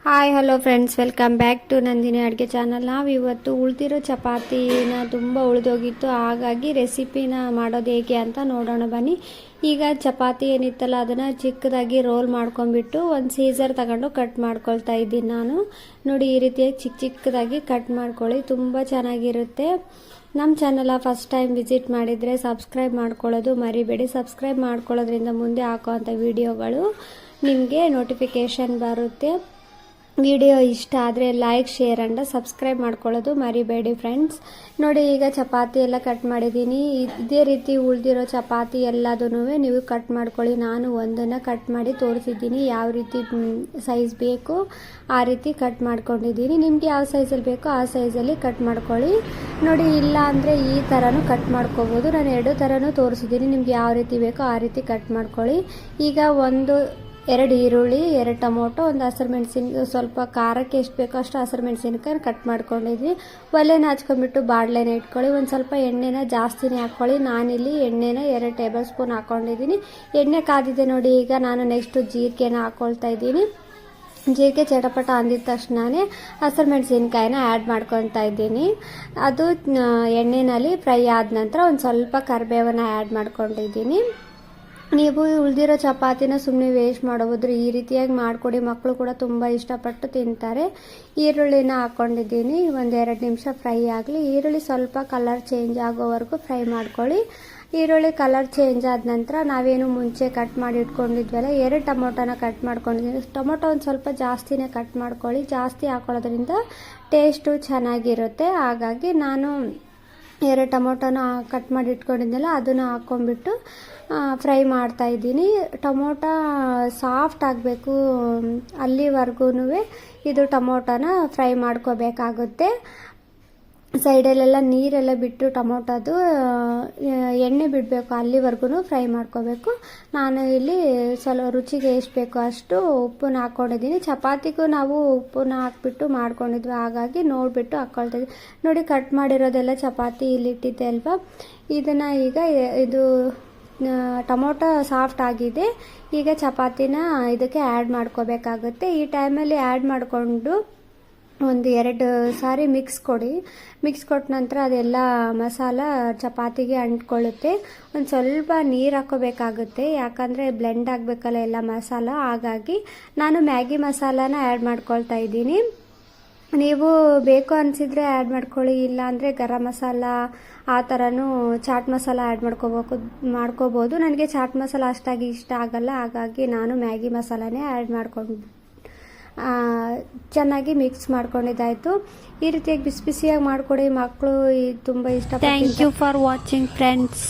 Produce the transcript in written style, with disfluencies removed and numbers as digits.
Hi hello friends, welcome back to Nandini ಅಡುಗೆ channel. ನಾವು ಇವತ್ತು ಉಳಿದಿರೋ ಚಪಾತಿನ ತುಂಬ ಉಳಿದೋಗಿತ್ತು, ಹಾಗಾಗಿ ರೆಸಿಪಿನ ಮಾಡೋದು ಹೇಗೆ ಅಂತ ನೋಡೋಣ ಬನ್ನಿ. ಈಗ ಚಪಾತಿ ಏನಿತ್ತಲ್ಲ ಅದನ್ನು ಚಿಕ್ಕದಾಗಿ ರೋಲ್ ಮಾಡ್ಕೊಂಡ್ಬಿಟ್ಟು ಒಂದು ಸೀಸರ್ ತಗೊಂಡು ಕಟ್ ಮಾಡ್ಕೊಳ್ತಾ ಇದ್ದೀನಿ ನಾನು. ನೋಡಿ, ಈ ರೀತಿಯಾಗಿ ಚಿಕ್ಕದಾಗಿ ಕಟ್ ಮಾಡ್ಕೊಳ್ಳಿ, ತುಂಬ ಚೆನ್ನಾಗಿರುತ್ತೆ. ನಮ್ಮ ಚಾನಲ್ ಫಸ್ಟ್ ಟೈಮ್ ವಿಸಿಟ್ ಮಾಡಿದರೆ ಸಬ್ಸ್ಕ್ರೈಬ್ ಮಾಡ್ಕೊಳ್ಳೋದು ಮರಿಬೇಡಿ. ಸಬ್ಸ್ಕ್ರೈಬ್ ಮಾಡ್ಕೊಳ್ಳೋದ್ರಿಂದ ಮುಂದೆ ಹಾಕೋವಂಥ ವಿಡಿಯೋಗಳು ನಿಮಗೆ ನೋಟಿಫಿಕೇಷನ್ ಬರುತ್ತೆ. ವಿಡಿಯೋ ಇಷ್ಟ ಆದರೆ ಲೈಕ್, ಶೇರ್ ಅಂಡ್ ಸಬ್ಸ್ಕ್ರೈಬ್ ಮಾಡ್ಕೊಳ್ಳೋದು ಮರಿಬೇಡಿ ಫ್ರೆಂಡ್ಸ್. ನೋಡಿ, ಈಗ ಚಪಾತಿ ಎಲ್ಲ ಕಟ್ ಮಾಡಿದ್ದೀನಿ. ಇದೇ ರೀತಿ ಉಳಿದಿರೋ ಚಪಾತಿ ಎಲ್ಲದೂ ನೀವು ಕಟ್ ಮಾಡ್ಕೊಳ್ಳಿ. ನಾನು ಒಂದನ್ನು ಕಟ್ ಮಾಡಿ ತೋರಿಸಿದ್ದೀನಿ, ಯಾವ ರೀತಿ ಸೈಜ್ ಬೇಕು ಆ ರೀತಿ ಕಟ್ ಮಾಡ್ಕೊಂಡಿದ್ದೀನಿ. ನಿಮಗೆ ಯಾವ ಸೈಜಲ್ಲಿ ಬೇಕೋ ಆ ಸೈಜಲ್ಲಿ ಕಟ್ ಮಾಡ್ಕೊಳ್ಳಿ. ನೋಡಿ, ಇಲ್ಲ ಅಂದರೆ ಈ ಥರನೂ ಕಟ್ ಮಾಡ್ಕೋಬೋದು. ನಾನು ಎರಡು ಥರನೂ ತೋರಿಸಿದ್ದೀನಿ, ನಿಮ್ಗೆ ಯಾವ ರೀತಿ ಬೇಕೋ ಆ ರೀತಿ ಕಟ್ ಮಾಡ್ಕೊಳ್ಳಿ. ಈಗ 2 ಈರುಳ್ಳಿ, 2 ಟೊಮೊಟೊ, 1 ಹಸಿರು ಮೆಣಸಿನ್ಕಾಯಿ, ಸ್ವಲ್ಪ ಖಾರಕ್ಕೆ ಎಷ್ಟು ಬೇಕೋ ಅಷ್ಟು ಹಸಿರು ಮೆಣಸಿನ್ಕಾಯಿ ಕಟ್ ಮಾಡ್ಕೊಂಡಿದ್ವಿ. ಒಲೆನ ಹಚ್ಕೊಂಡ್ಬಿಟ್ಟು ಬಾಣಲೆನ ಇಟ್ಕೊಳ್ಳಿ. ಒಂದು ಸ್ವಲ್ಪ ಎಣ್ಣೆನ ಜಾಸ್ತಿನೇ ಹಾಕ್ಕೊಳ್ಳಿ. ನಾನಿಲ್ಲಿ ಎಣ್ಣೆನ 2 ಟೇಬಲ್ ಸ್ಪೂನ್ ಹಾಕ್ಕೊಂಡಿದ್ದೀನಿ. ಎಣ್ಣೆ ಕಾದಿದೆ ನೋಡಿ. ಈಗ ನಾನು ನೆಕ್ಸ್ಟು ಜೀರಿಗೆನ ಹಾಕ್ಕೊಳ್ತಾ ಇದ್ದೀನಿ. ಜೀರಿಗೆ ಚಟಪಟ ಅಂದಿದ ತಕ್ಷಣವೇ ಹಸಿರು ಮೆಣಸಿನ್ಕಾಯಿನ ಆ್ಯಡ್ ಮಾಡ್ಕೊತಾ ಇದ್ದೀನಿ. ಅದು ಎಣ್ಣೆನಲ್ಲಿ ಫ್ರೈ ಆದ ನಂತರ ಒಂದು ಸ್ವಲ್ಪ ಕರಿಬೇವನ್ನ ಆ್ಯಡ್ ಮಾಡ್ಕೊಂಡಿದ್ದೀನಿ. ನೀವು ಉಳಿದಿರೋ ಚಪಾತಿನ ಸುಮ್ಮನೆ ವೇಸ್ಟ್ ಮಾಡೋದು, ಈ ರೀತಿಯಾಗಿ ಮಾಡಿಕೊಡಿ, ಮಕ್ಕಳು ಕೂಡ ತುಂಬ ಇಷ್ಟಪಟ್ಟು ತಿಂತಾರೆ. ಈರುಳ್ಳಿನ ಹಾಕ್ಕೊಂಡಿದ್ದೀನಿ. 1-2 ನಿಮಿಷ ಫ್ರೈ ಆಗಲಿ. ಈರುಳ್ಳಿ ಸ್ವಲ್ಪ ಕಲರ್ ಚೇಂಜ್ ಆಗೋವರೆಗೂ ಫ್ರೈ ಮಾಡ್ಕೊಳ್ಳಿ. ಈರುಳ್ಳಿ ಕಲರ್ ಚೇಂಜ್ ಆದ ನಂತರ ನಾವೇನು ಮುಂಚೆ ಕಟ್ ಮಾಡಿ ಇಟ್ಕೊಂಡಿದ್ವಲ್ಲ 2 ಟೊಮೊಟೊನ ಕಟ್ ಮಾಡ್ಕೊಂಡಿದ್ದೀನಿ. ಟೊಮೊಟೊ ಒಂದು ಸ್ವಲ್ಪ ಜಾಸ್ತಿನೇ ಕಟ್ ಮಾಡ್ಕೊಳ್ಳಿ. ಜಾಸ್ತಿ ಹಾಕೊಳ್ಳೋದ್ರಿಂದ ಟೇಸ್ಟು ಚೆನ್ನಾಗಿರುತ್ತೆ. ಹಾಗಾಗಿ ನಾನು 2 ಟೊಮೊಟೊನ ಕಟ್ ಮಾಡಿ ಇಟ್ಕೊಂಡಿದ್ದೆಲ್ಲ ಅದನ್ನು ಹಾಕ್ಕೊಂಡ್ಬಿಟ್ಟು ಫ್ರೈ ಮಾಡ್ತಾಯಿದ್ದೀನಿ. ಟೊಮೊಟೊ ಸಾಫ್ಟ್ ಆಗಬೇಕು, ಅಲ್ಲಿವರೆಗೂ ಇದು ಟೊಮೊಟೊನ ಫ್ರೈ ಮಾಡ್ಕೋಬೇಕಾಗುತ್ತೆ. ಸೈಡಲ್ಲೆಲ್ಲ ನೀರೆಲ್ಲ ಬಿಟ್ಟು ಟೊಮೊಟೊದು ಎಣ್ಣೆ ಬಿಡಬೇಕು, ಅಲ್ಲಿವರೆಗೂ ಫ್ರೈ ಮಾಡ್ಕೋಬೇಕು. ನಾನು ಇಲ್ಲಿ ಸ್ವಲ್ಪ ರುಚಿಗೆ ಎಷ್ಟು ಬೇಕೋ ಅಷ್ಟು ಉಪ್ಪನ್ನ ಹಾಕ್ಕೊಂಡಿದ್ದೀನಿ. ಚಪಾತಿಗೂ ನಾವು ಉಪ್ಪನ್ನ ಹಾಕ್ಬಿಟ್ಟು ಮಾಡ್ಕೊಂಡಿದ್ವಿ, ಹಾಗಾಗಿ ನೋಡಿಬಿಟ್ಟು ಹಾಕ್ಕೊಳ್ತಾಯಿದ್ವಿ. ನೋಡಿ, ಕಟ್ ಮಾಡಿರೋದೆಲ್ಲ ಚಪಾತಿ ಇಲ್ಲಿ ಇಟ್ಟಿದ್ದೆ ಅಲ್ವಾ, ಇದನ್ನು ಈಗ ಇದು ಟೊಮೊಟೊ ಸಾಫ್ಟ್ ಆಗಿದೆ. ಈಗ ಚಪಾತಿನ ಇದಕ್ಕೆ ಆ್ಯಡ್ ಮಾಡ್ಕೋಬೇಕಾಗುತ್ತೆ. ಈ ಟೈಮಲ್ಲಿ ಆ್ಯಡ್ ಮಾಡಿಕೊಂಡು 1-2 ಸಾರಿ ಮಿಕ್ಸ್ ಕೊಡಿ. ಮಿಕ್ಸ್ ಕೊಟ್ಟ ನಂತರ ಅದೆಲ್ಲ ಮಸಾಲ ಚಪಾತಿಗೆ ಅಂಟ್ಕೊಳ್ಳುತ್ತೆ. ಒಂದು ಸ್ವಲ್ಪ ನೀರು ಹಾಕೋಬೇಕಾಗುತ್ತೆ, ಯಾಕಂದರೆ ಬ್ಲೆಂಡ್ ಆಗಬೇಕಲ್ಲ ಎಲ್ಲ ಮಸಾಲ. ಹಾಗಾಗಿ ನಾನು ಮ್ಯಾಗಿ ಮಸಾಲಾನ ಆ್ಯಡ್ ಮಾಡ್ಕೊಳ್ತಾ ಇದ್ದೀನಿ. ನೀವು ಬೇಕು ಅನಿಸಿದರೆ ಆ್ಯಡ್ ಮಾಡ್ಕೊಳ್ಳಿ, ಇಲ್ಲ ಅಂದರೆ ಗರಂ ಮಸಾಲ ಆ ಥರನೂ ಚಾಟ್ ಮಸಾಲ ಆ್ಯಡ್ ಮಾಡ್ಕೋಬೋದು. ನನಗೆ ಚಾಟ್ ಮಸಾಲ ಅಷ್ಟಾಗಿ ಇಷ್ಟ ಆಗಲ್ಲ, ಹಾಗಾಗಿ ನಾನು ಮ್ಯಾಗಿ ಮಸಾಲಾನೇ ಆ್ಯಡ್ ಮಾಡ್ಕೊಂಡು ಚೆನ್ನಾಗಿ ಮಿಕ್ಸ್ ಮಾಡ್ಕೊಂಡಿದ್ದಾಯಿತು. ಈ ರೀತಿಯಾಗಿ ಬಿಸಿ ಬಿಸಿಯಾಗಿ ಮಾಡಿಕೊಡಿ, ಮಕ್ಕಳು ತುಂಬ ಇಷ್ಟ. Thank you for watching friends.